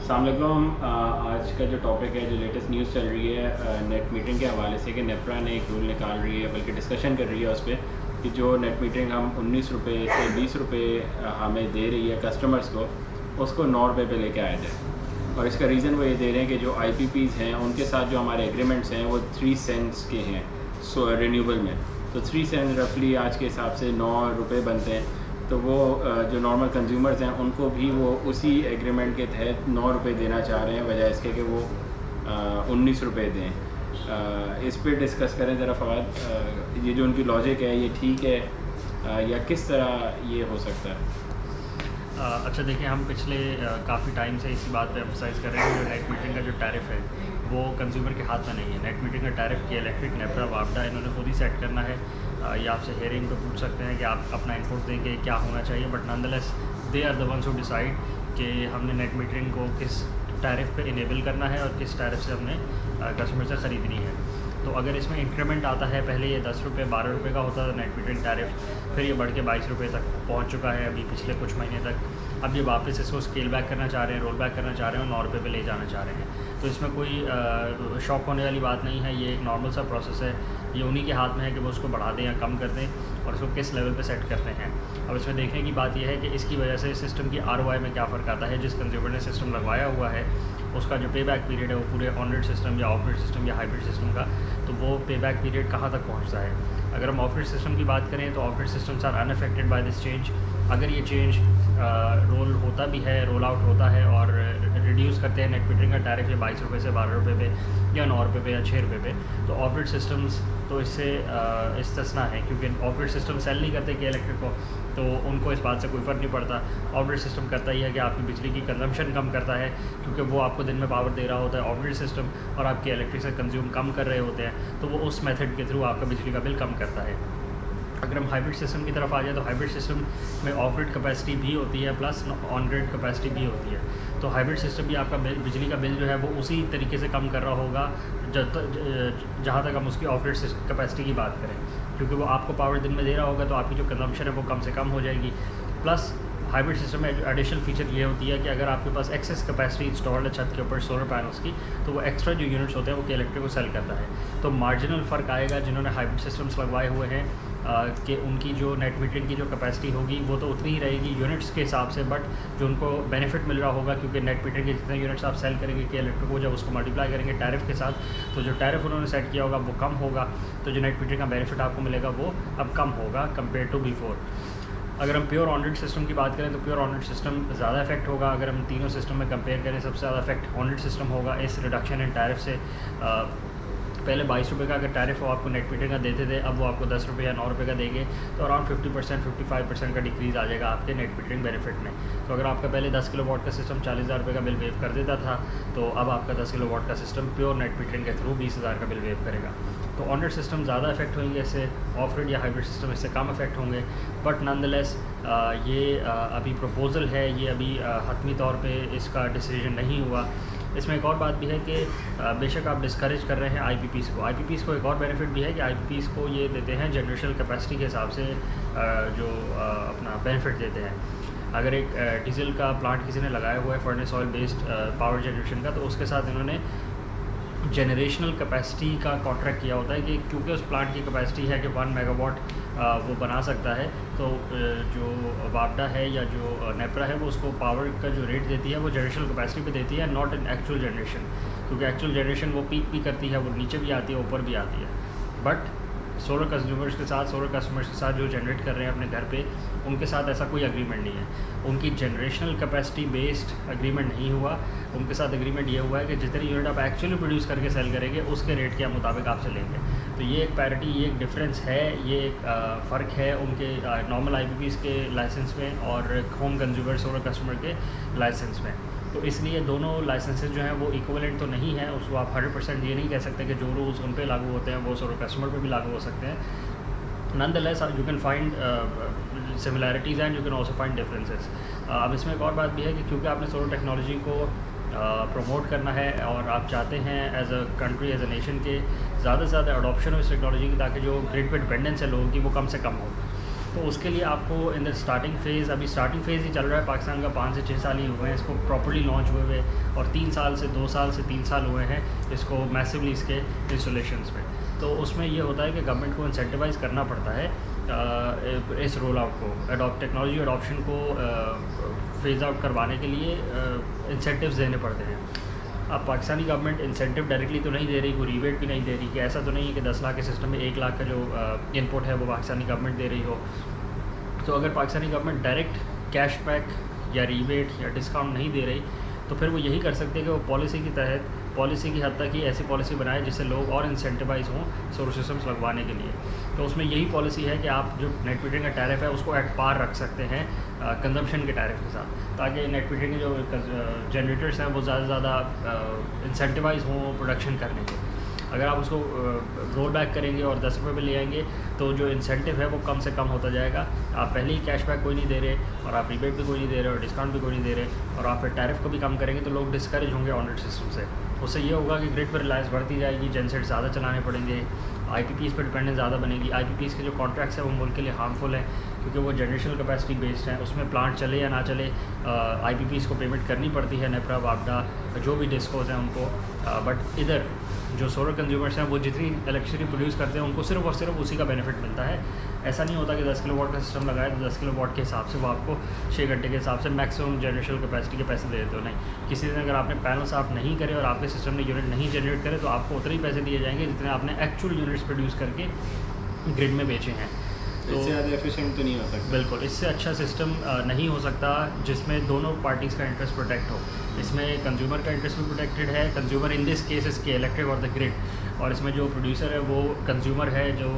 अस्सलाम वालेकुम। आज का जो टॉपिक है, जो लेटेस्ट न्यूज़ चल रही है नेट मीटरिंग के हवाले से, कि नेपरा ने एक रूल निकाल रही है, बल्कि डिस्कशन कर रही है उस पर कि जो नेट मीटरिंग हम 19 रुपये से 20 रुपये हमें दे रही है कस्टमर्स को, उसको 9 रुपये पे लेके आया जाए। और इसका रीज़न वो ये दे रहे हैं कि जो IPPs हैं उनके साथ जो हमारे एग्रीमेंट्स हैं वो 3 सेंट्स के हैं रिन्यूएबल में। तो 3 सेंट रफली आज के हिसाब से 9 रुपये बनते हैं। तो वो जो नॉर्मल कंज्यूमर्स हैं उनको भी वो उसी एग्रीमेंट के तहत 9 रुपये देना चाह रहे हैं, बजाय इसके कि वो 19 रुपये दें। इस पर डिस्कस करें ज़रा फवाद, ये जो उनकी लॉजिक है ये ठीक है या किस तरह ये हो सकता है? अच्छा देखिए, हम पिछले काफ़ी टाइम से इसी बात पे एम्फसाइज़ कर रहे हैं कि जो नेट मीटरिंग का जो टैरिफ है वो कंज्यूमर के हाथ में नहीं है। नेट मीटरिंग का टैरिफ की इलेक्ट्रिक, नेपरा, वापडा इन्होंने खुद ही सेट करना है। ये आपसे हेयरिंग पे पूछ सकते हैं कि आप अपना इनपुट देंगे क्या होना चाहिए, but nonetheless they are the ones who decide कि हमने नेट मीटरिंग को किस टैरिफ पे इनेबल करना है और किस टैरिफ से हमने कस्टमर से ख़रीदनी है। तो अगर इसमें इंक्रीमेंट आता है, पहले ये 10 रुपये 12 रुपये का होता था नेट मीटरिंग टैरिफ, फिर ये बढ़ के 22 रुपये तक पहुंच चुका है अभी पिछले कुछ महीने तक। अब ये वापस इसको स्केल बैक करना चाह रहे हैं, रोल बैक करना चाह रहे हैं और 9 रुपये पे ले जाना चाह रहे हैं। तो इसमें कोई शॉक होने वाली बात नहीं है, ये एक नॉर्मल सा प्रोसेस है। ये उन्हीं के हाथ में है कि वो उसको बढ़ा दें या कम कर दें और इसको किस लेवल पे सेट करते हैं। अब इसमें देखने की बात यह है कि इसकी वजह से सिस्टम की ROI में क्या फ़र्क आता है। जिस कंज्यूमर ने सिस्टम लगवाया हुआ है उसका जो पे बैक पीरियड है वो पूरे ऑन ग्रिड सिस्टम या ऑफ ग्रिड सिस्टम या हाइब्रिड सिस्टम का, तो वो पे बैक पीरियड कहाँ तक पहुँचता है। अगर हम ऑफ ग्रिड सिस्टम की बात करें तो off grid systems are unaffected by this change. अगर ये चेंज रोल होता भी है, रोल आउट होता है और रिड्यूस करते हैं नेट मीटरिंग का टैरिफ या 22 रुपये से 12 रुपये पे या 9 रुपये पे या 6 रुपये पे, तो ऑफ ग्रिड सिस्टम्स तो इससे इस्तिस्ना है, क्योंकि ऑफ ग्रिड सिस्टम सेल नहीं करते कि इलेक्ट्रिक को, तो उनको इस बात से कोई फ़र्क नहीं पड़ता। ऑफ ग्रिड सिस्टम करता ही है कि आपकी बिजली की कंजम्पशन कम करता है, क्योंकि वो आपको दिन में पावर दे रहा होता है ऑफ ग्रिड सिस्टम, और आपके इलेक्ट्रिक से कंज्यूम कम कर रहे होते हैं, तो वो उस मेथड के थ्रू आपका बिजली का बिल कम करता है। अगर हम हाइब्रिड सिस्टम की तरफ आ जाए तो हाइब्रिड सिस्टम में ऑफ ग्रिड कैपेसिटी भी होती है प्लस ऑन ग्रिड कैपेसिटी भी होती है। तो हाइब्रिड सिस्टम भी आपका बिजली का बिल जो है वो उसी तरीके से कम कर रहा होगा जहाँ तक हम उसकी ऑफ ग्रिड कैपेसिटी की बात करें, क्योंकि वो आपको पावर दिन में दे रहा होगा तो आपकी जो कंजम्पशन है वो कम से कम हो जाएगी। प्लस हाइब्रिड सिस्टम में एडिशनल फीचर ये होती है कि अगर आपके पास एक्सेस कैपेसिटी इंस्टॉल्ड है छत के ऊपर सोलर पैनल्स की, तो वो एक्स्ट्रा जो यूनिट्स होते हैं वो इलेक्ट्रिक को सेल करता है। तो मार्जिनल फ़र्क आएगा जिन्होंने हाइब्रिड सिस्टम्स लगवाए हुए हैं कि उनकी जो नेट मीटरिंग की जो कैपेसिटी होगी वो तो उतनी ही रहेगी यूनिट्स के हिसाब से, बट जो उनको बेनिफिट मिल रहा होगा, क्योंकि नेट मीटरिंग के जितने यूनिट्स आप सेल करेंगे कि इलेक्ट्रिक को, जब उसको मल्टीप्लाई करेंगे टैरिफ के साथ, तो जो टैरिफ उन्होंने सेट किया होगा वो कम होगा, तो जो नेट मीटरिंग का बेनिफिट आपको मिलेगा वो अब कम होगा कंपेयर टू बिफोर। अगर हम प्योर ऑन ग्रिड सिस्टम की बात करें तो प्योर ऑन ग्रिड सिस्टम ज़्यादा इफेक्ट होगा। अगर हम तीनों सिस्टम में कंपेयर करें, सबसे ज़्यादा इफेक्ट ऑन ग्रिड सिस्टम होगा इस रिडक्शन इन टैरिफ से। पहले 22 रुपये का अगर टैरिफ वो आपको नेट मीटरिंग का देते थे, अब वो आपको 10 रुपये या 9 रुपये का देंगे, तो अराउंड 50% 55% का डिक्रीज़ आ जाएगा आपके नेट मीटरिंग बेनिफिट में। तो अगर आपका पहले 10 किलोवाट का सिस्टम 40,000 रुपये का बिल वेव कर देता था, तो अब आपका 10 किलोवाट का सिस्टम प्योर नेट मीटरिंग के थ्रू 20,000 का बिल वेव करेगा। तो ऑन ग्रिड सिस्टम ज़्यादा इफेक्ट होंगे इससे, ऑफ ग्रिड या हाइब्रिड सिस्टम इससे कम इफेक्ट होंगे। बट नॉनदलेस ये अभी प्रपोज़ल है, ये अभी हतमी तौर पे इसका डिसीजन नहीं हुआ। इसमें एक और बात भी है कि बेशक आप डिस्करेज कर रहे हैं IPPs को एक और बेनिफिट भी है कि IPPs को ये देते हैं जनरेशनल कैपेसिटी के हिसाब से जो अपना बेनिफिट देते हैं। अगर एक डीजल का प्लांट किसी ने लगाया हुआ है furnace oil based power generation का, तो उसके साथ इन्होंने जनरेशनल कैपेसिटी का कॉन्ट्रैक्ट किया होता है कि क्योंकि उस प्लांट की कैपेसिटी है कि 1 मेगावाट वो बना सकता है, तो जो वापडा है या जो नेपरा है वो उसको पावर का जो रेट देती है वो जनरेशनल कैपेसिटी पे देती है, नॉट इन एक्चुअल जनरेशन, क्योंकि एक्चुअल जनरेशन वो पीक भी करती है, वो नीचे भी आती है ऊपर भी आती है। बट सोलर कस्टमर्स के साथ जो जनरेट कर रहे हैं अपने घर पे, उनके साथ ऐसा कोई एग्रीमेंट नहीं है। उनकी जनरेशनल कैपेसिटी बेस्ड एग्रीमेंट नहीं हुआ, उनके साथ एग्रीमेंट ये हुआ है कि जितनी यूनिट आप एक्चुअली प्रोड्यूस करके सेल करेंगे उसके रेट के मुताबिक आपसे लेंगे। तो ये एक पैरिटी, ये एक डिफरेंस है, ये एक फ़र्क है उनके नॉर्मल IPPs के लाइसेंस में और होम कंज्यूमर सोलर कस्टमर के लाइसेंस में। तो इसलिए दोनों लाइसेंसेज जो हैं वो इक्विवेलेंट तो नहीं है, उसको आप 100% ये नहीं कह सकते कि जो रूल्स उन पे लागू होते हैं वो सोलर कस्टमर पे भी लागू हो सकते हैं। Nonetheless you can find similarities and you can also find differences. अब इसमें एक और बात भी है कि क्योंकि आपने सोलर टेक्नोलॉजी को प्रमोट करना है और आप चाहते हैं as a country, as a nation के ज़्यादा से ज़्यादा अडॉप्शन हो इस टेक्नोलॉजी की, ताकि जो ग्रिड पे डिपेंडेंस है लोगों की वो कम से कम हो। तो तो उसके लिए आपको इन द स्टार्टिंग फ़ेज़, अभी स्टार्टिंग फ़ेज़ ही चल रहा है पाकिस्तान का, 5 से 6 साल ही हुए हैं इसको प्रॉपर्ली लॉन्च हुए और 2 साल से 3 साल हुए हैं इसको मैसिवली इसके इंस्टॉलेशंस पे। तो उसमें ये होता है कि गवर्नमेंट को इंसेंटिवाइज़ करना पड़ता है इस रोल आउट को, टेक्नोलॉजी अडॉप्शन को फेज़ आउट करवाने के लिए इंसेंटिव्स देने पड़ते हैं। अब पाकिस्तानी गवर्नमेंट इंसेंटिव डायरेक्टली तो नहीं दे रही, कोई रिबेट भी नहीं दे रही, कि ऐसा तो नहीं है कि 10 लाख के सिस्टम में 1 लाख का जो इनपुट है वो पाकिस्तानी गवर्नमेंट दे रही हो। तो अगर पाकिस्तानी गवर्नमेंट डायरेक्ट कैशबैक या रिबेट या डिस्काउंट नहीं दे रही तो फिर वो यही कर सकते हैं कि वो पॉलिसी की तहत, पॉलिसी की हद तक ही ऐसी पॉलिसी बनाए जिससे लोग और इंसेंटिवाइज हों सोलर सिस्टम्स लगवाने के लिए। तो उसमें यही पॉलिसी है कि आप जो नेट मीटरिंग का टैरिफ है उसको एट पार रख सकते हैं कंजम्पशन के टैरिफ के साथ, ताकि नेट मीटरिंग के जो जनरेटर्स हैं वो ज़्यादा से ज़्यादा इंसेंटिवाइज हों प्रोडक्शन करने के। अगर आप उसको रोल बैक करेंगे और 10 रुपये में ले आएंगे तो जो इंसेंटिव है वो कम से कम होता जाएगा। आप पहले ही कैशबैक कोई नहीं दे रहे और आप रिबेट भी कोई नहीं दे रहे और डिस्काउंट भी कोई नहीं दे रहे और आप फिर टैरिफ को भी कम करेंगे तो लोग डिस्करेज होंगे ऑन ग्रिड सिस्टम से। उससे ये होगा कि ग्रिड पर रिलायंस बढ़ती जाएगी, जनसेट ज़्यादा चलाने पड़ेंगे, IPPs पर डिपेंडेंस ज़्यादा बनेगी। IPPs के जो कॉन्ट्रैक्ट्स हैं वो मुल्क के लिए हार्मफुल हैं क्योंकि वो जनरेशनल कैपेसिटी बेस्ड हैं, उसमें प्लांट चले या ना चले IPPs को पेमेंट करनी पड़ती है, नेपरा, वापडा, जो भी डिस्कोज हैं उनको। बट इधर जो सोलर कंज्यूमर्स हैं वो जितनी इलेक्ट्रिसिटी प्रोड्यूस करते हैं उनको सिर्फ और सिर्फ उसी का बेनिफिट मिलता है। ऐसा नहीं होता कि 10 किलोवाट का सिस्टम लगाए तो 10 किलोवाट के हिसाब से वो आपको 6 घंटे के हिसाब से मैक्सिमम जनरेशनल कैपेसिटी के पैसे दे देते हो। नहीं, किसी दिन अगर आपने पैनल साफ नहीं करे और आपके सिस्टम ने यूनिट नहीं जनरेट करे तो आपको उतने ही पैसे दिए जाएंगे जितने आपने एक्चुअल यूनिट्स प्रोड्यूस करके ग्रिड में बेचे हैं। तो इससे ज़्यादा एफिशिएंट तो नहीं हो सकता। बिल्कुल, इससे अच्छा सिस्टम नहीं हो सकता जिसमें दोनों पार्टीज़ का इंटरेस्ट प्रोटेक्ट हो। इसमें कंज्यूमर का इंटरेस्ट भी प्रोटेक्टेड है, कंज्यूमर इन दिस केस इसके इलेक्ट्रिक और द ग्रिड, और इसमें जो प्रोड्यूसर है वो कंज्यूमर है जो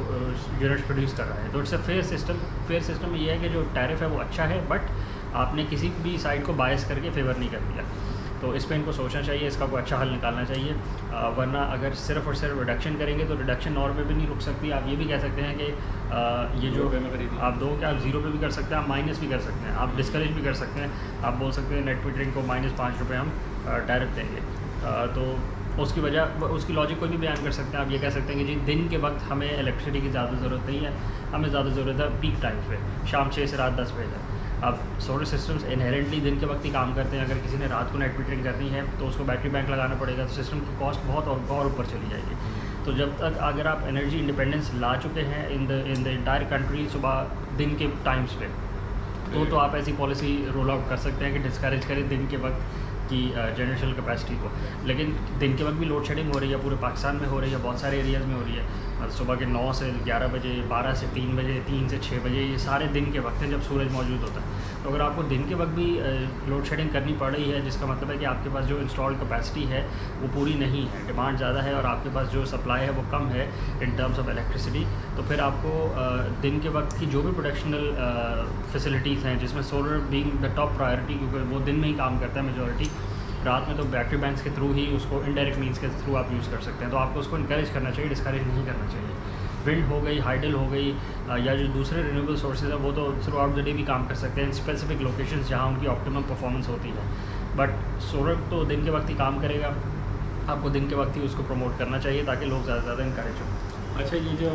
यूनिट्स प्रोड्यूस कर रहा है। तो it's a fair system. Fair system में ये है कि जो टैरिफ है वो अच्छा है बट आपने किसी भी साइड को बायस करके फेवर नहीं कर दिया। तो इस पर इनको सोचना चाहिए, इसका कोई अच्छा हल निकालना चाहिए। वरना अगर सिर्फ और सिर्फ रिडक्शन करेंगे तो रिडक्शन 9 रुपये भी नहीं रुक सकती। आप ये भी कह सकते हैं कि ये जो आप दो क्या आप 0 पे भी कर सकते हैं, आप माइनस भी कर सकते हैं, आप डिस्करेज भी कर सकते हैं। आप बोल सकते हैं नेट मीटरिंग को -5 रुपये हम टैरिफ देंगे। तो उसकी वजह, उसकी लॉजिक कोई भी बयान कर सकते हैं। आप ये कह सकते हैं कि जी दिन के वक्त हमें इलेक्ट्रिसिटी की ज़्यादा ज़रूरत नहीं है, हमें ज़्यादा ज़रूरत है पीक टाइम्स पे, शाम 6 से रात 10 बजे तक। अब सोलर सिस्टम्स इनहेरेंटली दिन के वक्त ही काम करते हैं। अगर किसी ने रात को नेट मीटरिंग करनी है तो उसको बैटरी बैंक लगाना पड़ेगा, तो सिस्टम की कॉस्ट बहुत और ऊपर चली जाएगी। तो जब तक अगर आप एनर्जी इंडिपेंडेंस ला चुके हैं इन द इंटायर कंट्री सुबह दिन के टाइम्स पे, तो आप ऐसी पॉलिसी रोल आउट कर सकते हैं कि डिस्करेज करें दिन के वक्त की जनरेशनल कैपेसिटी को। लेकिन दिन के वक्त भी लोड शेडिंग हो रही है, पूरे पाकिस्तान में हो रही है, बहुत सारे एरियाज़ में हो रही है। सुबह के 9 से 11 बजे, 12 से 3 बजे, 3 से 6 बजे, ये सारे दिन के वक्त हैं जब सूरज मौजूद होता है। तो अगर आपको दिन के वक्त भी लोड शेडिंग करनी पड़ रही है, जिसका मतलब है कि आपके पास जो इंस्टॉल्ड कैपेसिटी है वो पूरी नहीं है, डिमांड ज़्यादा है और आपके पास जो सप्लाई है वो कम है इन टर्म्स ऑफ इलेक्ट्रिसिटी, तो फिर आपको दिन के वक्त की जो भी प्रोडक्शनल फैसिलिटीज़ हैं, जिसमें solar being the top priority, क्योंकि वो दिन में ही काम करता है मेजॉरिटी, रात में तो बैटरी बैंक्स के थ्रू ही उसको इनडायरेक्ट मीन्स के थ्रू आप यूज़ कर सकते हैं। तो आपको उसको इनकरेज करना चाहिए, डिस्करेज नहीं करना चाहिए। विंड हो गई, हाइडल हो गई, या जो दूसरे रिन्यूएबल सोर्सेज हैं वो तो थ्रू आउट द डे भी काम कर सकते हैं स्पेसिफिक लोकेशंस जहाँ उनकी ऑप्टिमम परफॉर्मेंस होती है। बट सोलर तो दिन के वक्त ही काम करेगा, आपको दिन के वक्त ही उसको प्रमोट करना चाहिए ताकि लोग ज़्यादा से ज़्यादा इनकरेज हों। अच्छा, ये जो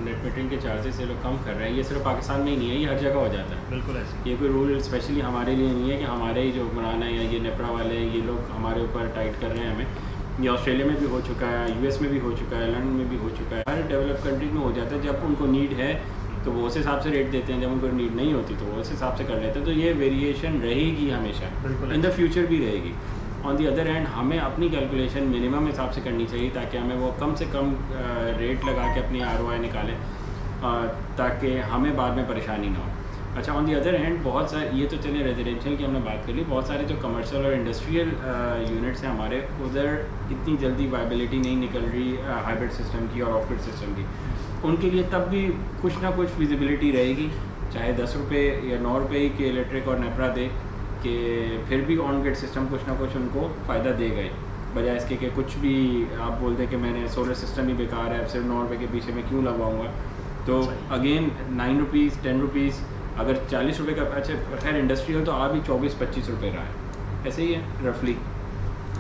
नेट मीटरिंग के चार्जेस ये लोग कम कर रहे हैं, ये सिर्फ पाकिस्तान में ही नहीं है, ये हर जगह हो जाता है। बिल्कुल ऐसे, ये कोई रूल स्पेशली हमारे लिए नहीं है कि हमारे ही जो हुक्मरान है या ये नेपरा वाले हैं ये लोग हमारे ऊपर टाइट कर रहे हैं हमें। ये ऑस्ट्रेलिया में भी हो चुका है, US में भी हो चुका है, लंदन में भी हो चुका है, हर डेवलप कंट्री में हो जाता है। जब उनको नीड है तो वो उस हिसाब से रेट देते हैं, जब उनको नीड नहीं होती तो वो उस हिसाब से कर लेते हैं। तो ये वेरिएशन रहेगी हमेशा, इन द फ्यूचर भी रहेगी। ऑन दी अदर हैंड हमें अपनी कैलकुलेशन मिनिमम हिसाब से करनी चाहिए ताकि हमें वो कम से कम रेट लगा के अपनी ROI निकालें, ताकि हमें बाद में परेशानी ना हो। अच्छा, ऑन दी अदर हैंड बहुत सारे, ये तो चले रेजिडेंशियल की हमने बात कर ली, बहुत सारे जो कमर्शियल और इंडस्ट्रियल यूनिट्स हैं हमारे, उधर इतनी जल्दी वायबिलिटी नहीं निकल रही हाइब्रिड सिस्टम की और ऑफ ग्रिड सिस्टम की। उनके लिए तब भी कुछ ना कुछ फिजिबिलिटी रहेगी, चाहे 10 रुपये या 9 रुपये की इलेक्ट्रिक और नेपरा दे, कि फिर भी ऑन ग्रिड सिस्टम कुछ ना कुछ उनको फ़ायदा दे गए, बजाय इसके कि कुछ भी आप बोलते हैं कि मैंने सोलर सिस्टम ही बेकार है, अब सिर्फ 9 रुपये के पीछे मैं क्यों लगवाऊँगा। तो अगेन 9 रुपीज़ 10 रुपीज़, अगर 40 रुपये का, अच्छा खैर इंडस्ट्रियल तो आज भी 24-25 रुपये रहा है, ऐसे ही है रफली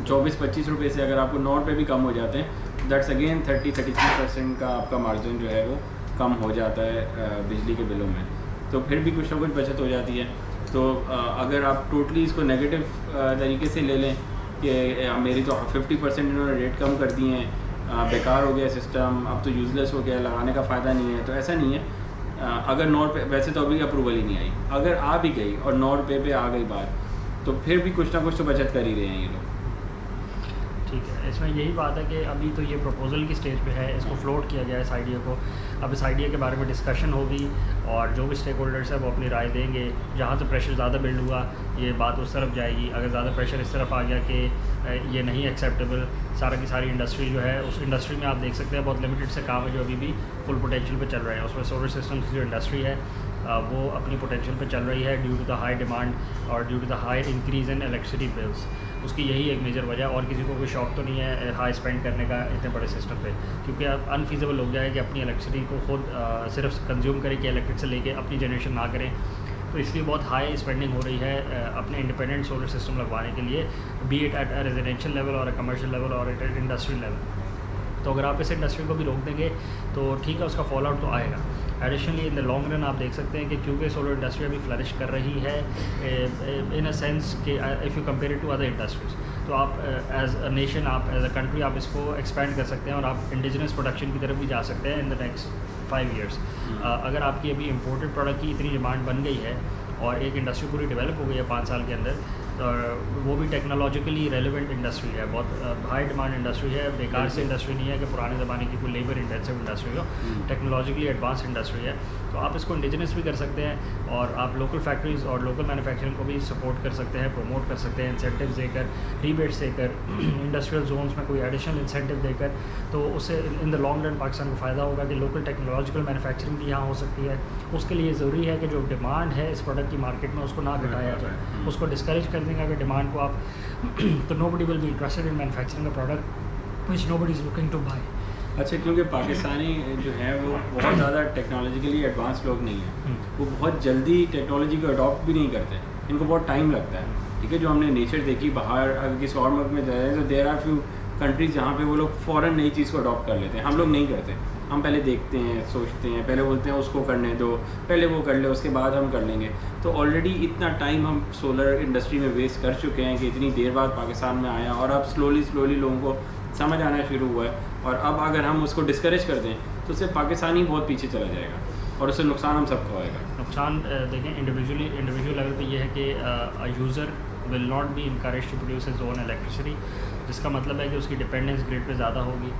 24-25 रुपये से अगर आपको 9 रुपये भी कम हो जाते हैं, दैट्स अगेन 30-33% का आपका मार्जिन जो है वो कम हो जाता है बिजली के बिलों में। तो फिर भी कुछ ना कुछ बचत हो जाती है। तो अगर आप टोटली इसको नेगेटिव तरीके से ले लें कि मेरी तो 50% इन्होंने रेट कम कर दिए हैं, बेकार हो गया सिस्टम, अब तो यूज़लेस हो गया, लगाने का फ़ायदा नहीं है, तो ऐसा नहीं है। अगर नॉट पे, वैसे तो अभी अप्रूवल ही नहीं आई, अगर आ भी गई और नॉट पे आ गई बात, तो फिर भी कुछ ना कुछ तो बचत कर ही रहे हैं ये लोग। ठीक है, इसमें यही बात है कि अभी तो ये प्रपोज़ल की स्टेज पे है, इसको फ्लोट किया गया है इस आइडिया को। अब इस आइडिया के बारे में डिस्कशन होगी और जो भी स्टेक होल्डर्स हैं वो अपनी राय देंगे। जहाँ से प्रेशर ज़्यादा बिल्ड हुआ ये बात उस तरफ जाएगी, अगर ज़्यादा प्रेशर इस तरफ आ गया कि ये नहीं एक्सेप्टेबल, सारा की सारी इंडस्ट्री जो है, उस इंडस्ट्री में आप देख सकते हैं बहुत लिमिटेड से काम है जो अभी भी फुल पोटेंशियल पे चल रहे हैं। उसमें सोलर सिस्टम्स की जो इंडस्ट्री है वो अपनी पोटेंशियल पे चल रही है due to the high demand और due to the high increase in electricity bills. उसकी यही एक मेजर वजह है, और किसी को कोई शौक तो नहीं है हाई स्पेंड करने का इतने बड़े सिस्टम पे, क्योंकि अब अनफीजिबल हो गया है कि अपनी इलेक्ट्रिसिटी को खुद सिर्फ कंज्यूम करें कि इलेक्ट्रिक से लेके अपनी जनरेशन ना करें। तो इसलिए बहुत हाई स्पेंडिंग हो रही है अपने इंडिपेंडेंट सोलर सिस्टम लगवाने के लिए, B it at a residential level और अ कमर्शियल लेवल और एट इंडस्ट्रियल लेवल। तो अगर आप इस इंडस्ट्री को भी रोक देंगे तो ठीक है, उसका फॉल आउट तो आएगा। Additionally in the long run आप देख सकते हैं कि क्योंकि सोलर इंडस्ट्री अभी फ्लरिश कर रही है इन अ सेंस कि if you compare it to other industries, तो आप एज अ नेशन, आप एज अ कंट्री आप इसको एक्सपेंड कर सकते हैं और आप इंडिजिनस प्रोडक्शन की तरफ भी जा सकते हैं इन द नेक्स्ट 5 ईयर्स। अगर आपकी अभी इम्पोर्टेड प्रोडक्ट की इतनी डिमांड बन गई है और एक इंडस्ट्री पूरी डेवलप हो गई है 5 साल के अंदर, तो वो भी टेक्नोलॉजिकली रेलिवेंट इंडस्ट्री है, बहुत हाई डिमांड इंडस्ट्री है, बेकार से इंडस्ट्री नहीं है कि पुराने ज़माने की कोई लेबर इंटेंसिव इंडस्ट्री हो, टेक्नोलॉजिकली एडवांस इंडस्ट्री है। तो आप इसको इंडिजिनस भी कर सकते हैं और आप लोकल फैक्ट्रीज़ और लोकल मैन्युफैक्चरिंग को भी सपोर्ट कर सकते हैं, प्रमोट कर सकते हैं, इंसेंटिव्स देकर, रीबेट्स देकर, इंडस्ट्रियल जोन्स में कोई एडिशनल इंसेंटिव देकर। तो उससे in the long run Pakistan को फ़ायदा होगा कि लोकल टेक्नोलॉजिकल मैन्युफैक्चरिंग भी यहाँ हो सकती है। उसके लिए ज़रूरी है कि जो डिमांड है इस प्रोडक्ट की मार्केट में उसको ना घटाया जाए, उसको डिस्करेज कर देंगे अगर डिमांड को आप तो nobody will be interested in manufacturing a product which nobody is looking to buy. अच्छा, क्योंकि पाकिस्तानी जो है वो बहुत ज़्यादा टेक्नोलॉजिकली एडवांस लोग नहीं हैं, वो बहुत जल्दी टेक्नोलॉजी को अडॉप्ट भी नहीं करते, इनको बहुत टाइम लगता है। ठीक है, जो हमने नेचर देखी बाहर, अगर किसी और मुल्क में जाए तो देयर आर फ्यू कंट्रीज़ जहाँ पे वो लोग फ़ौरन नई चीज़ को अडॉप्ट कर लेते हैं, हम लोग नहीं करते। हम पहले देखते हैं, सोचते हैं, पहले बोलते हैं उसको करने दो, पहले वो कर ले उसके बाद हम कर लेंगे। तो ऑलरेडी इतना टाइम हम सोलर इंडस्ट्री में वेस्ट कर चुके हैं कि इतनी देर बाद पाकिस्तान में आया और अब स्लोली लोगों को समझ आना शुरू हुआ है। और अब अगर हम उसको डिस्करेज कर दें तो उससे पाकिस्तानी बहुत पीछे चला जाएगा और उससे नुकसान हम सबको आएगा। नुकसान देखें इंडिविजुअल लेवल पे ये है कि user will not be encourage to produce his own electricity, जिसका मतलब है कि उसकी डिपेंडेंस ग्रिड पे ज़्यादा होगी,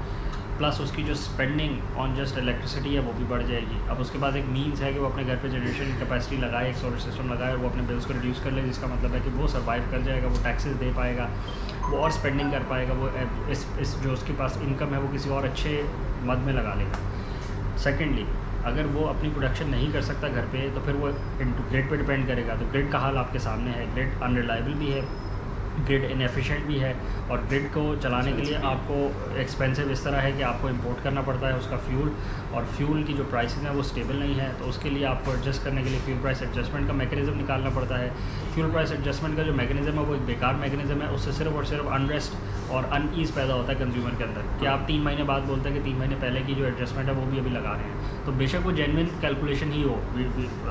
प्लस उसकी जो स्पेंडिंग ऑन जस्ट इलेक्ट्रिसिटी है वो भी बढ़ जाएगी। अब उसके पास एक मीन्स है कि वो अपने घर पे जनरेशन कैपेसिटी लगाए, एक सोलर सिस्टम लगाए और वो अपने बिल्स को रिड्यूस कर ले, जिसका मतलब है कि वो सर्वाइव कर जाएगा, वो टैक्सेस दे पाएगा, वो और स्पेंडिंग कर पाएगा, वो इस जो उसके पास इनकम है वो किसी और अच्छे मद में लगा लेगा। सेकेंडली, अगर वो अपनी प्रोडक्शन नहीं कर सकता घर पे तो फिर वो ग्रिड पे डिपेंड करेगा। तो ग्रिड का हाल आपके सामने है, ग्रिड अनरिलायबल भी है, ग्रिड इनएफिशिएंट भी है और ग्रिड को चलाने के लिए आपको एक्सपेंसिव इस तरह है कि आपको इंपोर्ट करना पड़ता है उसका फ्यूल, और फ्यूल की जो प्राइसेस हैं वो स्टेबल नहीं है। तो उसके लिए आपको एडजस्ट करने के लिए फ्यूल प्राइस एडजस्टमेंट का मैकेनिज़्म निकालना पड़ता है। फ्यूल प्राइस एडजस्टमेंट का जो मैकेनिज़्म है वो एक बेकार मैकेनिज़्म है, उससे सिर्फ और सिर्फ अनरेस्ट और अनईज़ पैदा होता है कंज्यूमर के अंदर कि आप 3 महीने बाद बोलते हैं कि 3 महीने पहले की जो एडजस्टमेंट है वो भी अभी लगा रहे हैं। तो बेशक वो जेन्युइन कैलकुलेशन ही हो,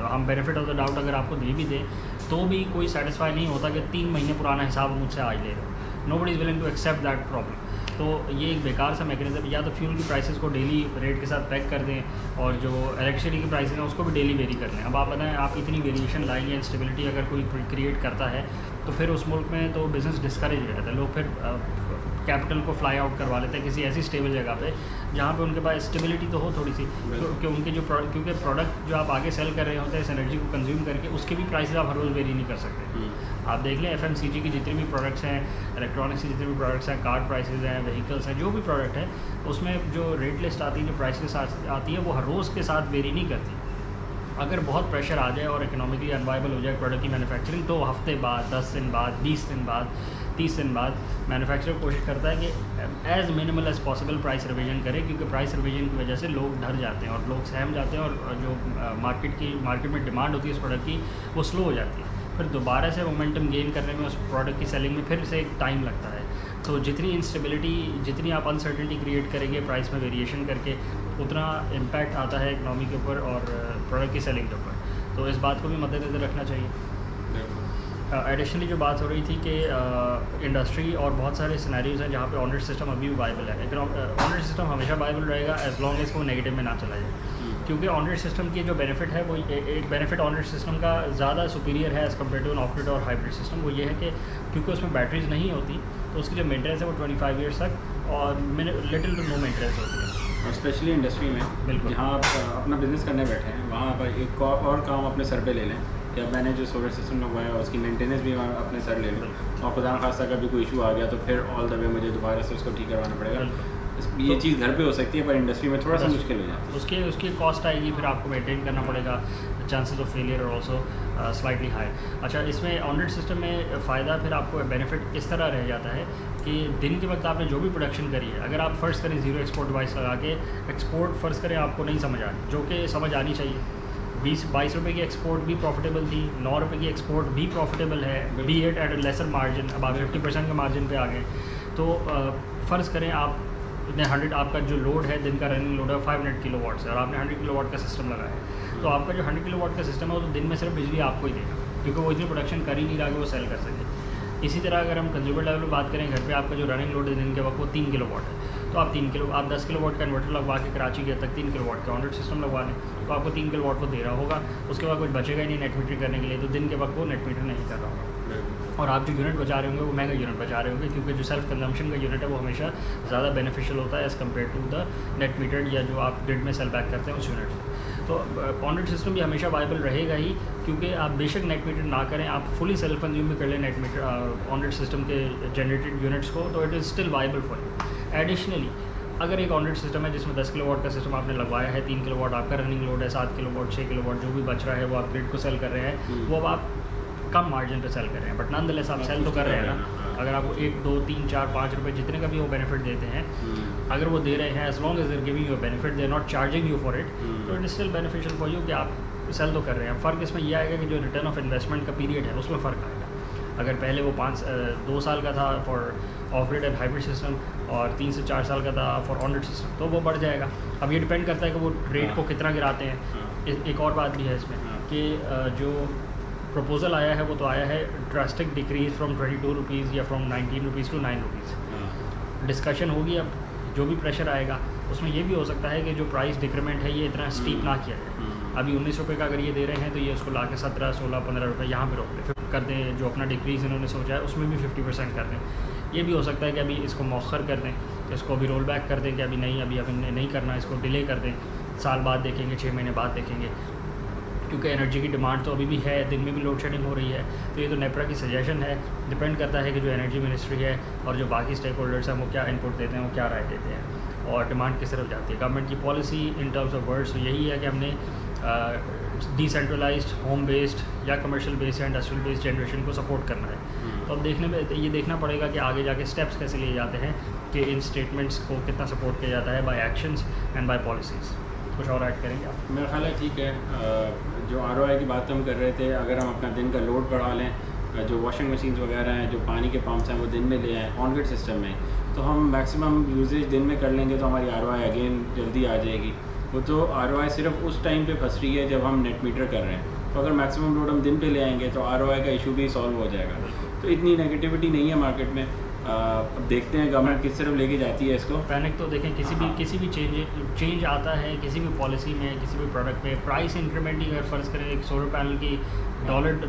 हम बेनिफिट ऑफ द डाउट अगर आपको दे भी दें तो भी कोई सेटिस्फाई नहीं होता कि 3 महीने पुराना हिसाब मुझसे आज ले रहे हो। Nobody is willing to accept that problem. तो ये एक बेकार सा मैकेनिज्म, या तो फ्यूल की प्राइसेस को डेली रेट के साथ पैक कर दें और जो इलेक्ट्रिसिटी की प्राइसेस हैं उसको भी डेली वेरी कर लें। अब आप बताएं, आप इतनी वेरिएशन लाएंगे, इंस्टेबिलिटी अगर कोई क्रिएट करता है तो फिर उस मुल्क में तो बिज़नेस डिस्करेज हो जाता है। लोग फिर कैपिटल को फ्लाई आउट करवा लेते हैं किसी ऐसी स्टेबल जगह पे जहाँ पे उनके पास स्टेबिलिटी तो हो थोड़ी सी, क्योंकि उनके जो क्योंकि प्रोडक्ट जो आप आगे सेल कर रहे होते हैं इस एनर्जी को कंज्यूम करके, उसकी भी प्राइसेस आप हर रोज़ वेरी नहीं कर सकते। आप देख लें FMCG की जितनी भी प्रोडक्ट्स हैं, इलेक्ट्रॉनिक्स की जितने भी प्रोडक्ट्स हैं, कार प्राइसेस हैं, व्हीकल्स हैं, जो भी प्रोडक्ट है उसमें जो रेट लिस्ट आती है, जो प्राइस के साथ आती है, वो हर रोज़ के साथ वेरी नहीं करती। अगर बहुत प्रेशर आ जाए और इकोनॉमिकली अनवाइबल हो जाए प्रोडक्ट की मैन्युफैक्चरिंग, तो हफ्ते बाद, 10 दिन बाद, 20 दिन बाद, 30 दिन बाद मैन्युफैक्चरर कोशिश करता है कि as minimal as possible price revision करे, क्योंकि प्राइस रिवीजन की वजह से लोग डर जाते हैं और लोग सहम जाते हैं और जो मार्केट में डिमांड होती है उस प्रोडक्ट की वो स्लो हो जाती है। फिर दोबारा से मोमेंटम गेन करने में उस प्रोडक्ट की सेलिंग में फिर से एक टाइम लगता है। तो जितनी इंस्टेबिलिटी, जितनी आप अनसर्टेनिटी क्रिएट करेंगे प्राइस में वेरिएशन करके, उतना इम्पैक्ट आता है इकनॉमी के ऊपर और प्रोडक्ट की सेलिंग के ऊपर। तो इस बात को भी मद्देनज़र रखना चाहिए। एडिशनली जो बात हो रही थी कि इंडस्ट्री और बहुत सारे सिनेरियोज़ हैं जहाँ पे ऑनरेट सिस्टम अभी भी वाइबल है। ऑनरेट सिस्टम हमेशा वाइबल रहेगा एज लॉन्ग एज वो नेगेटिव में ना चला जाए, क्योंकि ऑनरेट सिस्टम की जो बेनिफिट है वो एक बेनिफिट ऑनरेट सिस्टम का ज़्यादा सुपीरियर है as compare to an off grid और हाइब्रिड सिस्टम। वो ये है कि क्योंकि उसमें बैटरीज नहीं होती तो उसकी जो मेंटेनेंस है वो 25 ईयर्स तक और लिटिल टू नो मेंटेनेंस होती है। और स्पेशली इंडस्ट्री में बिल्कुल, जहाँ आप अपना बिजनेस करने बैठे हैं वहाँ पर एक और काम अपने सर पे ले लें कि अब मैंने जो सोलर सिस्टम लगवाया उसकी मेंटेनेंस भी मैं अपने सर ले लूँ, और खुदा न खास्ता कभी कोई इशू आ गया तो फिर ऑल द वे मुझे दोबारा से उसको ठीक करवाना पड़ेगा। ये चीज़ घर पे हो सकती है पर इंडस्ट्री में थोड़ा सा मुश्किल हो जाता है। उसकी कॉस्ट आएगी, फिर आपको मेंटेन करना पड़ेगा, चांसेस ऑफ फेलियर और ऑल्सो स्लाइटली हाई। अच्छा, इसमें ऑनरेट सिस्टम में फ़ायदा फिर आपको बेनिफिट इस तरह रह जाता है कि दिन के वक्त आपने जो भी प्रोडक्शन करी है, अगर आप फ़र्ज़ करें ज़ीरो एक्सपोर्ट डिवाइस लगा के एक्सपोर्ट फ़र्ज़ करें आपको नहीं समझ आ रही, जो कि समझ आनी चाहिए। 20-22 रुपये की एक्सपोर्ट भी प्रॉफिटेबल थी, 9 रुपये की एक्सपोर्ट भी प्रॉफिटेबल है, be at at lesser margin, अब आप 50% के मार्जिन पे आ गए। तो फ़र्ज़ करें आप 100 आपका जो लोड है दिन का रनिंग लोड है 500 किलोवाट से और आपने 100 किलोवाट का सिस्टम लगाया है, तो आपका जो 100 किलोवाट का सिस्टम है वो तो दिन में सिर्फ बिजली आपको ही देगा, क्योंकि वो इतनी प्रोडक्शन कर ही नहीं रहा कि वो सेल कर सके। इसी तरह अगर हम कंज्यूमर लेवल पर बात करें, घर पे आपका जो रनिंग लोड है दिन के वक्त वो 3 किलोवाट है, तो आप 10 किलोवाट का इन्वर्टर लगवा के कराची के तक 3 किलोवाट का ऑनरेट सिस्टम लगवा लें, तो आपको 3 किलोवाट को दे रहा होगा। उसके बाद कुछ बचेगा ही नहीं नेट मीटर करने के लिए, तो दिन के वक्त वो नेट मीटर नहीं कर रहा होगा। और आप जो यूनिट बचा रहे होंगे वो महंगा यूनिट बचा रहे होंगे, क्योंकि जो सेल्फ कंजम्पशन का यूनिट है वो हमेशा ज़्यादा बेनिफिशियल होता है as compare to the net metered या जो आप ग्रिड में सेल बैक करते हैं उस यूनिट से। तो ऑनरेट सिस्टम भी हमेशा वाइबल रहेगा ही, क्योंकि आप बेशक नेट मीटर ना करें, आप फुली सेल्फ कंज्यूम भी कर लें नेट मीटर ऑनरेट सिस्टम के जनरेटेड यूनिट्स को, तो it is still viable for you. Additionally अगर एक ऑनरेट सिस्टम है जिसमें 10 किलोवाट का सिस्टम आपने लगवाया है, 3 किलोवाट आपका रनिंग लोड है, 7 किलोवाट 6 किलोवाट जो भी बच रहा है वो आप ग्रिड को सेल कर रहे हैं, वो अब आप कम मार्जिन पे सेल कर रहे हैं, बट नॉनदलेस आप सेल तो कर रहे हैं ना। अगर आपको 1, 2, 3, 4, 5 रुपये जितने का भी वो बेनिफिट देते हैं, अगर वो दे रहे हैं as long as there giving you benefit, they are not charging you for it, तो it is still beneficial for you कि आप सेल तो कर रहे हैं। फ़र्क इसमें यह आएगा कि जो रिटर्न ऑफ इन्वेस्टमेंट का पीरियड है उसमें फ़र्क आएगा। अगर पहले वो 2 साल का था for of grid and hybrid system और 3 से 4 साल का था फॉर ऑनरेट सिस्टम, तो वो बढ़ जाएगा। अब ये डिपेंड करता है कि वो रेट को कितना गिराते हैं। एक और बात भी है इसमें कि जो प्रपोजल आया है वो तो आया है ड्रास्टिक डिक्रीज फ्रॉम 22 रुपीज़ या from 19 rupees to 9 rupees. Discussion होगी, अब जो भी प्रेशर आएगा उसमें ये भी हो सकता है कि जो प्राइस डिक्रीमेंट है ये इतना स्टीप ना किया जाए। अभी 19 रुपये का अगर ये दे रहे हैं तो ये उसको ला के 17, 16, 15 रुपये यहाँ पर रोक दें, कर दें। जो अपना डिक्रीज़ इन्होंने सोचा है उसमें भी 50% कर दें। ये भी हो सकता है कि अभी इसको मौखर कर दें, तो इसको अभी रोल बैक कर दें कि अभी नहीं करना, इसको डिले कर दें, साल बाद देखेंगे, 6 महीने बाद देखेंगे, क्योंकि एनर्जी की डिमांड तो अभी भी है, दिन में भी लोड शेडिंग हो रही है। तो ये तो नेपरा की सजेशन है, डिपेंड करता है कि जो एनर्जी मिनिस्ट्री है और जो बाकी स्टेक होल्डर्स हैं वो क्या इनपुट देते हैं, वो क्या राय देते हैं और डिमांड किस तरफ जाती है। गवर्नमेंट की policy in terms of words तो यही है कि हमने डिसेंट्रलाइज्ड, होम बेस्ड या कमर्शियल बेस्ड या इंडस्ट्रियल बेस्ड जनरेशन को सपोर्ट करना है। तो अब ये देखना पड़ेगा कि आगे जाके स्टेप्स कैसे लिए जाते हैं कि इन स्टेटमेंट्स को कितना सपोर्ट किया जाता है by actions and by policies. कुछ और ऐड करेंगे आप? मेरा ख्याल है ठीक है। जो ROI की बात हम कर रहे थे, अगर हम अपना दिन का लोड बढ़ा लें, जो वॉशिंग मशीन्स वगैरह हैं, जो पानी के पंप्स हैं वो दिन में ले आएँ ऑन ग्रिड सिस्टम में, तो हम मैक्सिमम यूजेज दिन में कर लेंगे तो हमारी ROI अगेन जल्दी आ जाएगी। वो तो ROI सिर्फ उस टाइम पे फंस रही है जब हम नेट मीटर कर रहे हैं, तो अगर मैक्सिमम लोड हम दिन पे ले आएंगे तो ROI का इशू भी सॉल्व हो जाएगा। तो इतनी नेगेटिविटी नहीं है मार्केट में। अब देखते हैं गवर्नमेंट किस तरफ लेके जाती है इसको। पैनिक तो देखें, किसी भी चेंज आता है किसी भी पॉलिसी में, किसी भी प्रोडक्ट में, प्राइस इंक्रीमेंट ही अगर फ़र्ज़ करें एक सोलर पैनल की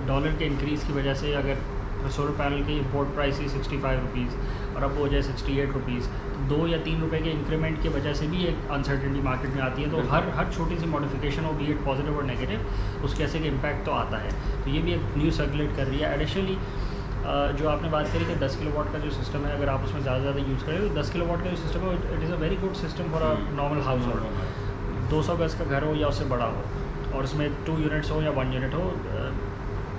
डॉलर के इंक्रीज़ की वजह से अगर सोलर पैनल की इम्पोर्ट प्राइस ही 65 रुपीज़ और अब वो हो जाए 68 रुपीज़, तो 2 या 3 रुपये के इंक्रीमेंट की वजह से भी एक अनसर्टेनिटी मार्केट में आती है। तो हर छोटी सी मॉडिफिकेशन हो, बी इट पॉजिटिव और नेगेटिव, उसके ऐसे का इम्पैक्ट तो आता है। तो ये भी एक न्यूज़ सर्कुलेट कर रही है। एडिशनली जो आपने बात करी कि 10 किलोवाट का जो सिस्टम है, अगर आप उसमें ज़्यादा यूज़ करें तो 10 किलोवाट का जो सिस्टम है it is a very good system for a normal house hold. 200 गज का घर हो या उससे बड़ा हो और उसमें 2 यूनिट्स हो या 1 यूनिट हो,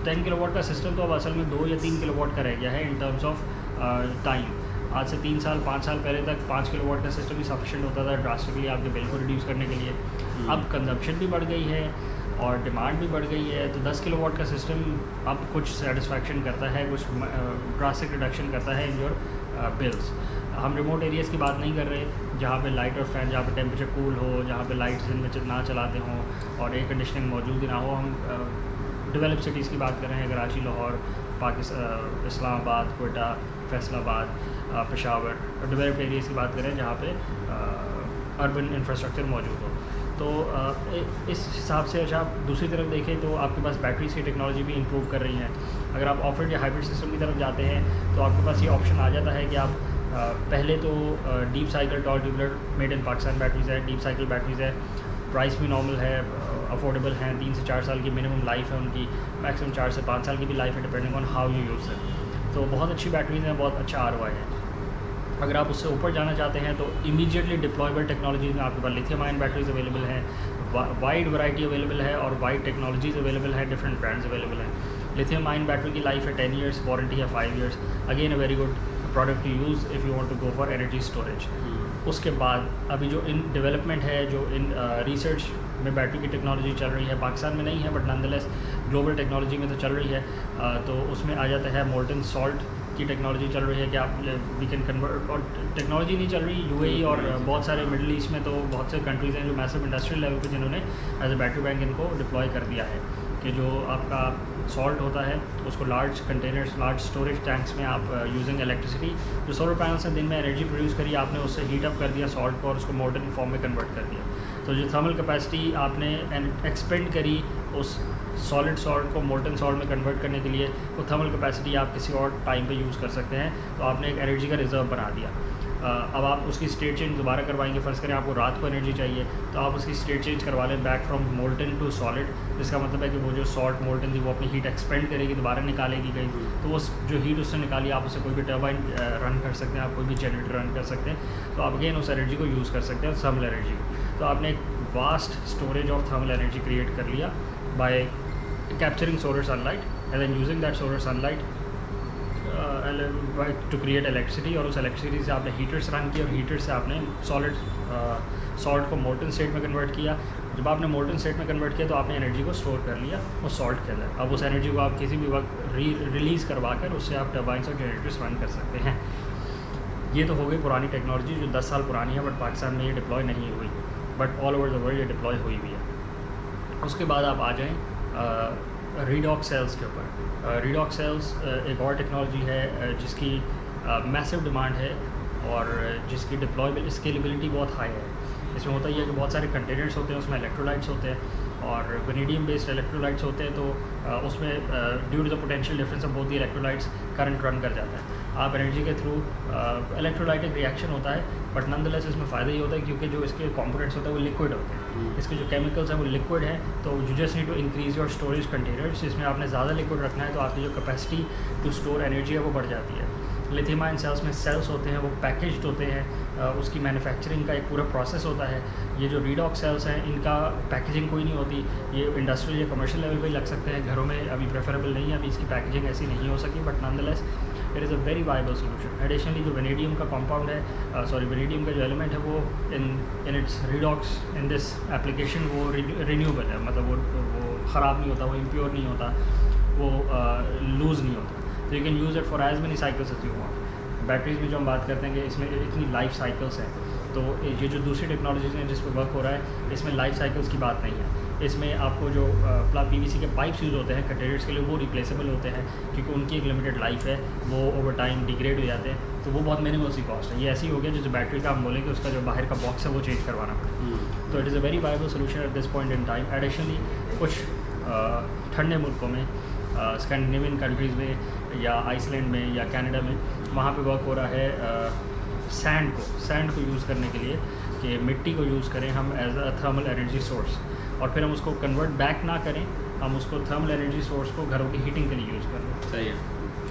10 किलोवाट का सिस्टम तो अब असल में 2 या 3 किलोवाट का रह गया है इन टर्म्स ऑफ टाइम। आज से 3 साल 5 साल पहले तक 5 किलोवाट का सिस्टम ही सफिशेंट होता था ड्रास्टिकली आपके बिल को रिड्यूस करने के लिए। अब कंजप्शन भी बढ़ गई है और डिमांड भी बढ़ गई है, तो 10 किलोवाट का सिस्टम अब कुछ सेटिस्फैक्शन करता है, कुछ ड्रास्टिक रिडक्शन करता है इन योर बिल्स। हम रिमोट एरियाज़ की बात नहीं कर रहे जहाँ पे लाइट और फैन, जहाँ पे टेम्परेचर कूल हो, जहाँ पे लाइट्स दिन में ना चलाते हों और एयर कंडीशनिंग मौजूद ही ना हो। हम डेवलप सिटीज़ की बात कर रहे हैं, कराची, लाहौर, पाकिस्तान, इस्लामाबाद, कोयटा, फैसलाबाद, पेशावर। डेवलप्ड एरियाज़ की बात करें जहाँ पे अर्बन इंफ्रास्ट्रक्चर मौजूद हो। तो इस हिसाब से अच्छा आप दूसरी तरफ देखें तो आपके पास बैटरीज़ की टेक्नोलॉजी भी इंप्रूव कर रही हैं। अगर आप ऑफ रोड या हाइब्रिड सिस्टम की तरफ जाते हैं तो आपके पास ये ऑप्शन आ जाता है कि आप पहले तो deep cycle toll tubular made in Pakistan batteries है, डीप साइकिल बैटरीज़ है, प्राइस भी नॉर्मल है, अफोर्डेबल हैं, 3 से 4 साल की मिनिमम लाइफ है उनकी, मैक्सिमम 4 से 5 साल की भी लाइफ है depending on how you use it. तो बहुत अच्छी बैटरीज़ हैं, बहुत अच्छा ROI है। अगर आप उससे ऊपर जाना चाहते हैं तो इमीडिएटली डिप्लॉयबल टेक्नोलॉजीज़ में आपके पास लिथियम आयन बैटरीज अवेलेबल हैं, वाइड वैरायटी अवेलेबल है और वाइड टेक्नोलॉजीज़ अवेलेबल हैं, डिफरेंट ब्रांड्स अवेलेबल हैं। लिथियम आयन बैटरी की लाइफ है 10 ईयर्स, वारंटी है 5 years. Again a very good product to use if you want to go for energy storage. उसके बाद अभी जो इन डेवलपमेंट है, जो इन रिसर्च में बैटरी की टेक्नोलॉजी चल रही है, पाकिस्तान में नहीं है बट नॉनदलेस ग्लोबल टेक्नोलॉजी में तो चल रही है। तो उसमें आ जाता है मोल्टन सॉल्ट की टेक्नोलॉजी चल रही है कि आप वी कैन कन्वर्ट, और टेक्नोलॉजी नहीं चल रही UAE और बहुत सारे मिडल ईस्ट में, तो बहुत से कंट्रीज़ हैं जो मैसिव इंडस्ट्रियल लेवल पे जिन्होंने एज ए बैटरी बैंक इनको डिप्लॉय कर दिया है कि जो आपका सॉल्ट होता है उसको large containers, large storage tanks में आप यूजिंग इलेक्ट्रिसिटी, जो सोलर पैनल से दिन में एनर्जी प्रोड्यूस करी आपने उससे हीट अप कर दिया सॉल्ट को और उसको मोल्टन फॉर्म में कन्वर्ट कर दिया। तो जो थर्मल कैपेसिटी आपने एक्सपेंड करी उस सॉलिड सॉल्ट को मोल्टन सॉल्ट में कन्वर्ट करने के लिए, वो थर्मल कैपेसिटी आप किसी और टाइम पे यूज़ कर सकते हैं। तो आपने एक एनर्जी का रिज़र्व बना दिया। अब आप उसकी स्टेट चेंज दोबारा करवाएंगे, फ़र्ज़ करें आपको रात को एनर्जी चाहिए तो आप उसकी स्टेट चेंज करवा लें back from molten to solid, जिसका मतलब है कि वो जो सॉल्ट मोल्टन थी वो अपनी हीट एक्सपेंड करेगी, दोबारा निकालेगी कहीं, तो वो जो हीट उससे निकाली आप उससे कोई भी टर्बाइन रन कर सकते हैं, आप कोई भी जनरेटर रन कर सकते हैं। तो आप अगेन उस एनर्जी को यूज़ कर सकते हैं, थर्मल एनर्जी को। तो आपने एक vast storage of thermal energy create कर लिया bye capturing solar sunlight and then using that solar sunlight to create electricity, और उस इलेक्ट्रिसिटी से आपने हीटर्स रन किए और हीटर से आपने सॉलिड सॉल्ट को मोल्टन स्टेट में कन्वर्ट किया। जब आपने मोल्टन स्टेट में कन्वर्ट किया तो आपने एनर्जी को स्टोर कर लिया उस सॉल्ट के अंदर। अब उस एनर्जी को आप किसी भी वक्त रिलीज़ करवा कर उससे आप टर्बाइंस और जनरेटर्स रन कर सकते हैं। ये तो हो गई पुरानी टेक्नोलॉजी जो 10 साल पुरानी है, बट पाकिस्तान में ये डिप्लॉय नहीं हुई, but all over the world ये डिप्लॉय हुई भी है। उसके बाद आप आ जाएँ रीडॉक्स सेल्स के ऊपर। रीडॉक्स सेल्स एक और टेक्नोलॉजी है जिसकी मैसिव डिमांड है और जिसकी डिप्लॉयबल स्केलेबिलिटी बहुत हाई है। इसमें होता ही है कि बहुत सारे कंटेनर्स होते हैं, उसमें इलेक्ट्रोलाइट्स होते हैं और वेनेडियम बेस्ड इलेक्ट्रोलाइट्स होते हैं। तो उसमें due to the potential difference of both the electrolytes current run कर जाता है। आप एनर्जी के थ्रू इलेक्ट्रोलाइटिक रिएक्शन होता है, बट नॉनदलेस इसमें फ़ायदा ये होता है क्योंकि जो इसके कंपोनेंट्स होते हैं वो लिक्विड होते हैं, इसके जो केमिकल्स हैं वो लिक्विड हैं। तो you just need to increase your storage containers, जिसमें आपने ज़्यादा लिक्विड रखना है तो आपकी जो कैपेसिटी टू स्टोर एनर्जी है वो बढ़ जाती है। लिथियम आयन सेल्स में सेल्स होते हैं, वो पैकेज्ड होते हैं, उसकी मैन्युफैक्चरिंग का एक पूरा प्रोसेस होता है। ये जो रीडॉक्स सेल्स हैं इनका पैकेजिंग कोई नहीं होती, ये इंडस्ट्रियल या कमर्शियल लेवल पे ही लग सकते हैं, घरों में अभी प्रेफरेबल नहीं है, अभी इसकी पैकेजिंग ऐसी नहीं हो सकी, but nonetheless it is a very viable solution. Additionally जो वेनेडियम का कंपाउंड है, वेनेडियम का जो एलिमेंट है वो in its redox in this application वो रिन्यूएबल है, मतलब वो ख़राब नहीं होता, वो इम्प्योर नहीं होता, वो लूज़ नहीं होता। तो you can use it for as many cycles as you want. Batteries में जो हम बात करते हैं कि इसमें इतनी लाइफ साइकिल्स हैं, तो ये जो दूसरी टेक्नोलॉजीज़ हैं जिस पर वर्क हो रहा है इसमें लाइफ साइकिल्स की बात नहीं है। इसमें आपको जो PVC के पाइप्स यूज़ होते हैं कंटेनर्स के लिए वो रिप्लेसेबल होते हैं क्योंकि उनकी एक लिमिटेड लाइफ है, वो ओवर टाइम डिग्रेड हो जाते हैं, तो वो बहुत मिनिमल सी कॉस्ट है। ये ऐसी हो गया जैसे बैटरी का हम बोलेंगे उसका जो बाहर का बॉक्स है वो चेंज करवाना पड़े। तो it is a very viable solution at this point in time. Additionally कुछ ठंडे मुल्कों में, स्कैंडिनेवियन कंट्रीज़ में या आइसलैंड में या कनाडा में, वहाँ पे वर्क हो रहा है सैंड को यूज़ करने के लिए कि मिट्टी को यूज़ करें हम as a thermal energy source, और फिर हम उसको कन्वर्ट बैक ना करें, हम उसको थर्मल एनर्जी सोर्स को घरों की हीटिंग के लिए यूज़ करें। सही है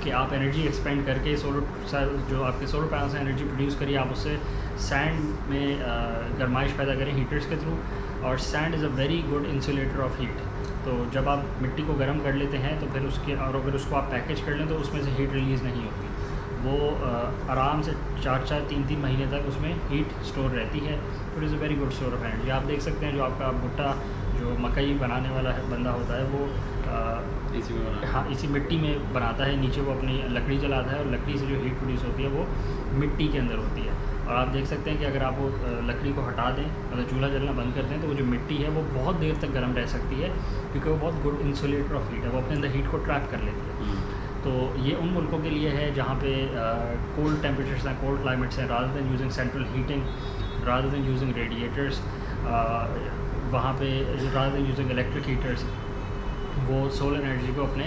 कि आप एनर्जी एक्सपेंड करके जो आपके सोलर पैनल से एनर्जी प्रोड्यूस करिए, आप उससे सैंड में गर्माइश पैदा करें हीटर्स के थ्रू, और sand is a very good insulator of heat. तो जब आप मिट्टी को गर्म कर लेते हैं तो फिर अगर उसको आप पैकेज कर लें तो उसमें से हीट रिलीज़ नहीं होती, वो आराम से 4-3 महीने तक उसमें हीट स्टोर रहती है। तो it is a very good source of energy. आप देख सकते हैं जो आपका भुट्टा, जो मकई बनाने वाला है बंदा होता है, वो इसी में बना। हाँ, इसी मिट्टी में बनाता है। नीचे वो अपनी लकड़ी जलाता है और लकड़ी से जो हीट प्रोड्यूस होती है वो मिट्टी के अंदर होती है। और आप देख सकते हैं कि अगर आप वो लकड़ी को हटा दें, मतलब चूल्हा जलना बंद कर दें, तो वो जो मिट्टी है वो बहुत देर तक गर्म रह सकती है, क्योंकि वो बहुत गुड इंसुलेटर ऑफ हीट है, वो अपने अंदर हीट को ट्रैप कर लेती है। तो ये उन मुल्कों के लिए है जहाँ पे कोल्ड टेम्परेचर्स हैं, कोल्ड क्लाइमेट्स हैं, rather than using central heating, rather than using radiators, वहाँ पे rather than using electric heaters, वो सोलर एनर्जी को अपने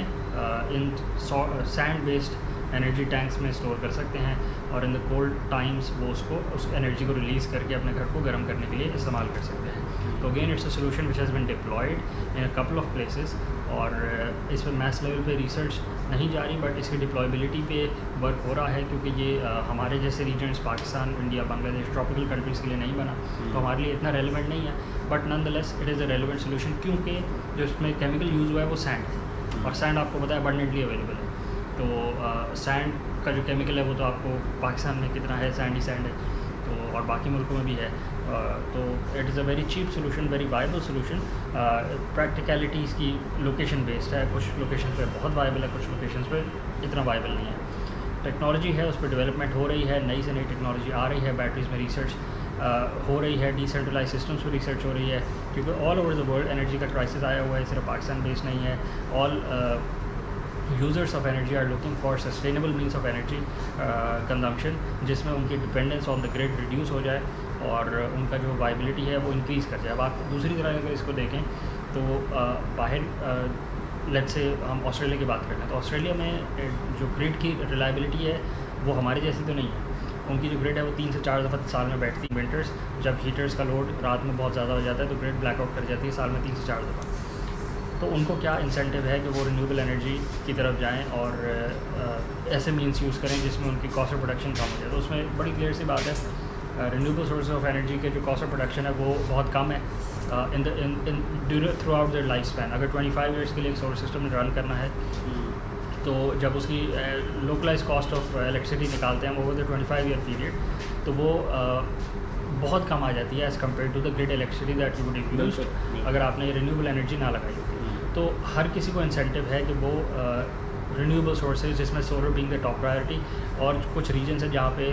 इन सैंड बेस्ड एनर्जी टैंक्स में स्टोर कर सकते हैं, और इन द कोल्ड टाइम्स वो उस एनर्जी को रिलीज़ करके अपने घर को गर्म करने के लिए इस्तेमाल कर सकते हैं। तो again it's a solution which has been deployed in a couple of places, और इस पर मैस लेवल पे रिसर्च नहीं जारी, बट इसकी डिप्लॉयबिलिटी पे वर्क हो रहा है, क्योंकि ये हमारे जैसे regions Pakistan, India, Bangladesh, tropical countries के लिए नहीं बना, तो हमारे लिए इतना रेलिवेंट नहीं है, but nonetheless it is a relevant solution, क्योंकि जो इसमें केमिकल यूज़ हुआ है वो सैंड है, और सैंड आपको पता है अबंडेंटली अवेलेबल है। तो सैंड का जो केमिकल है वो तो आपको पाकिस्तान में कितना है, सैंड ही सैंड है, तो और बाकी मुल्कों में भी है। तो it is a very cheap solution, very viable solution. Practicality इसकी लोकेशन बेस्ड है, कुछ लोकेशन पे बहुत वायबल है, कुछ लोकेशन पे इतना वायबल नहीं है। टेक्नोलॉजी है, उस पर डेवलपमेंट हो रही है, नई से नई टेक्नोलॉजी आ रही है, बैटरीज में रिसर्च हो रही है, डिसेंट्रलाइज सिस्टम्स पर रिसर्च हो रही है, क्योंकि all over the world energy का क्राइसिस आया हुआ है, सिर्फ पाकिस्तान बेस्ड नहीं है। All users of energy are looking for sustainable means of energy consumption, जिसमें उनकी dependence on the grid reduce हो जाए और उनका जो वाइबिलिटी है वो इंक्रीज़ कर जाए। अब आप दूसरी तरह अगर इसको देखें तो बाहर लेट्स से हम ऑस्ट्रेलिया की बात करते हैं, तो ऑस्ट्रेलिया में जो ग्रिड की रिलायबिलिटी है वो हमारे जैसी तो नहीं है। उनकी जो ग्रिड है वो 3 से 4 दफ़ा साल में बैठती है। विंटर्स जब हीटर्स का लोड रात में बहुत ज़्यादा हो जाता है तो ग्रिड ब्लैकआउट कर जाती है साल में 3 से 4 दफ़ा। तो उनको क्या इंसेंटिव है कि वो रिन्यूएबल एनर्जी की तरफ जाएं और ऐसे मीन्स यूज़ करें जिसमें उनकी कॉस्ट ऑफ प्रोडक्शन कम हो जाए। तो उसमें बड़ी क्लियर सी बात है, रिन्यूएबल सोर्स ऑफ एनर्जी के जो कॉस्ट ऑफ प्रोडक्शन है वो बहुत कम है through out their life span. अगर 25 ईयर्स के लिए एक सोलर सिस्टम रन करना है तो जब उसकी लोकलाइज कॉस्ट ऑफ इलेक्ट्रिसिटी निकालते हैं ओवर द 25 ईयर पीरियड, तो वो बहुत कम आ जाती है as compare to the grid electricity that you would use अगर आपने रिन्यूएबल एनर्जी ना लगाई होती। तो हर किसी को इंसेंटिव है कि वो रिन्यूएबल सोर्सेज, जिसमें solar being the top priority, और कुछ रीजन्स हैं जहाँ पे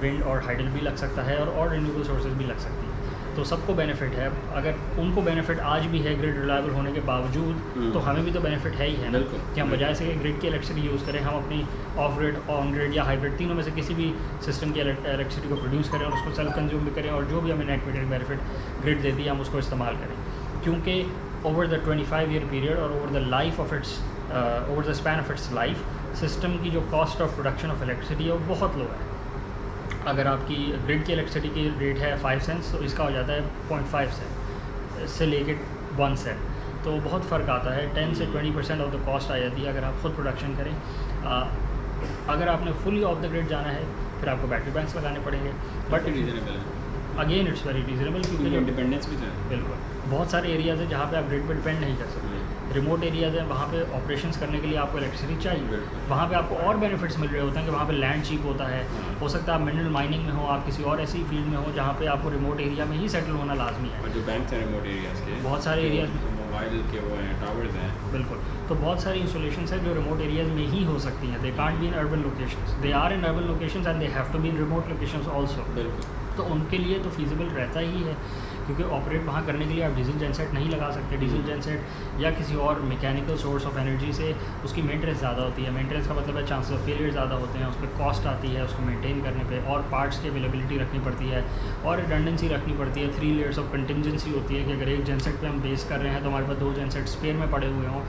विंड और हाइडल भी लग सकता है और रिन्यूएबल सोर्सेज भी लग सकती है। तो सबको बेनिफिट है। अगर उनको बेनिफिट आज भी है ग्रिड रिलायबल होने के बावजूद, तो हमें भी तो बेनिफिट है ही है ना, कि हम बजाय से ग्रिड की इलेक्ट्रिसिटी यूज़ करें, हम अपनी ऑफ ग्रिड, ऑन ग्रिड या हाइब्रिड तीनों में से किसी भी सिस्टम की इलेक्ट्रिसिटी को प्रोड्यूस करें और उसको सेल्फ कंज्यूम भी करें, और जो भी हमें नेट मीटरिंग बेनिफिट ग्रिड देती है हम उसको इस्तेमाल करें। क्योंकि ओवर द 25 ईयर पीरियड और over the life of its over the span of its life, system की जो cost of production of electricity है वो बहुत लो है। अगर आपकी ग्रिड की इलेक्ट्रिसिटी की रेट है 5 सेंट्स, तो इसका हो जाता है 0.5 सेंट से लेके 1 सेंट, तो बहुत फ़र्क आता है। 10 से 20% ऑफ द कॉस्ट आ जाती है अगर आप ख़ुद प्रोडक्शन करें। अगर आपने फुली ऑफ द ग्रिड जाना है फिर आपको बैटरी बैंक्स लगाने पड़ेंगे, बट रीजनेबल है। अगेन इट्स वेरी रीजनेबल, क्योंकि इंडिपेंडेंस भी है। बिल्कुल, बहुत सारे एरियाज़ हैं जहाँ पे आप ग्रिड पर डिपेंड नहीं कर सकते। रिमोट एरियाज़ हैं, वहाँ पे ऑपरेशंस करने के लिए आपको इलेक्ट्रिसिटी चाहिए। वहाँ पे आपको और बेनिफिट्स मिल रहे होते हैं कि वहाँ पे लैंड चीप होता है। हो सकता है आप मिनरल माइनिंग में हो, आप किसी और ऐसी फील्ड में हो जहाँ पे आपको रिमोट एरिया में ही सेटल होना लाजमी है। और जो बैंक हैं रिमोट एरियाज़ के, बहुत सारे एरियाज़ में मोबाइल के वो हैं, टावर्स हैं। बिल्कुल, तो बहुत सारी इंस्टॉलेशंस हैं जो रिमोट एरियाज़ में ही हो सकती हैं। They can't be in urban locations, they are in urban locations and they have to be in remote locations also. बिल्कुल, तो उनके लिए तो फीजिबल रहता ही है, क्योंकि ऑपरेट वहाँ करने के लिए आप डीजल जेनसेट नहीं लगा सकते। डीजल जेनसेट या किसी और मैकेनिकल सोर्स ऑफ एनर्जी से उसकी मेंटेनेंस ज़्यादा होती है। मेंटेनेंस का मतलब है चांस ऑफ फेलियर ज़्यादा होते हैं, उस पर कॉस्ट आती है उसको मेंटेन करने पे, और पार्ट्स की अवेलेबिलिटी रखनी पड़ती है, और रिडंडेंसी रखनी पड़ती है। 3 लेयर्स ऑफ कंटिजेंसी होती है कि अगर एक जेनसेट पे हम बेस कर रहे हैं तो हमारे पास 2 जेनसेट स्पेयर में पड़े हुए हों,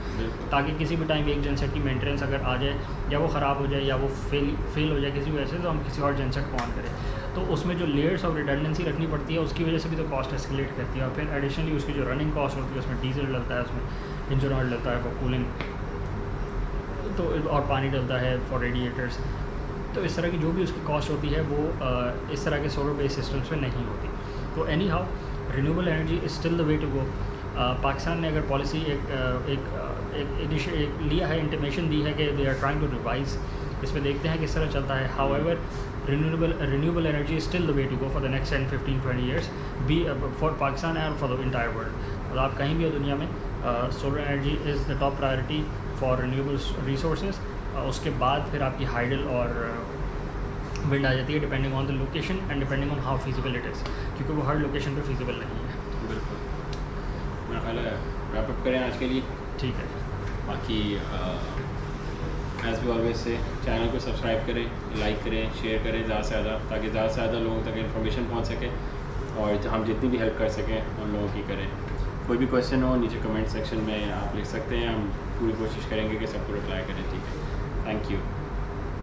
ताकि किसी भी टाइम एक जेनसेट की मेंटेनेंस अगर आ जाए या वो ख़राब हो जाए या वो फेल हो जाए किसी वजह से, तो हम किसी और जेनसेट को ऑन करें। तो उसमें जो लेयर्स ऑफ रिडंडेंसी रखनी पड़ती है उसकी वजह से भी तो कॉस्ट एस्केलेट करती है। और फिर एडिशनली उसकी जो रनिंग कॉस्ट होती है उसमें डीजल डलता है, उसमें इंजन ऑयल डलता है फॉर कूलिंग, तो और पानी डलता है फॉर रेडिएटर्स। तो इस तरह की जो भी उसकी कॉस्ट होती है वो इस तरह के सोलर बेस्ड सिस्टम्स में नहीं होती। तो anyhow renewable energy is still the way to go. Pakistan ने अगर पॉलिसी एक लिया है, इंटीमेशन दी है कि they are trying to revise, इस पर देखते हैं किस तरह चलता है। However renewable energy is still the way to go for the next 10, 15, 20 years, be for Pakistan and for the entire world। और आप कहीं भी हो दुनिया में solar energy is the top priority for renewable resources. उसके बाद फिर आपकी हाइडल और विंड आ जाती है, depending on the location and depending on how feasible it is, क्योंकि वो हर लोकेशन पे फिजिबल नहीं है। बिल्कुल, मेरा ख्याल है रैप अप करें आज के लिए। ठीक है, बाकी as we always say channel को सब्सक्राइब करें, लाइक करें, शेयर करें ज़्यादा से ज़्यादा, ताकि ज़्यादा से ज़्यादा लोगों तक इन्फॉर्मेशन पहुंच सके और हम जितनी भी हेल्प कर सकें उन लोगों की करें। कोई भी क्वेश्चन हो नीचे कमेंट सेक्शन में आप लिख सकते हैं, हम पूरी कोशिश करेंगे कि सबको रिप्लाई करें। ठीक है, थैंक यू।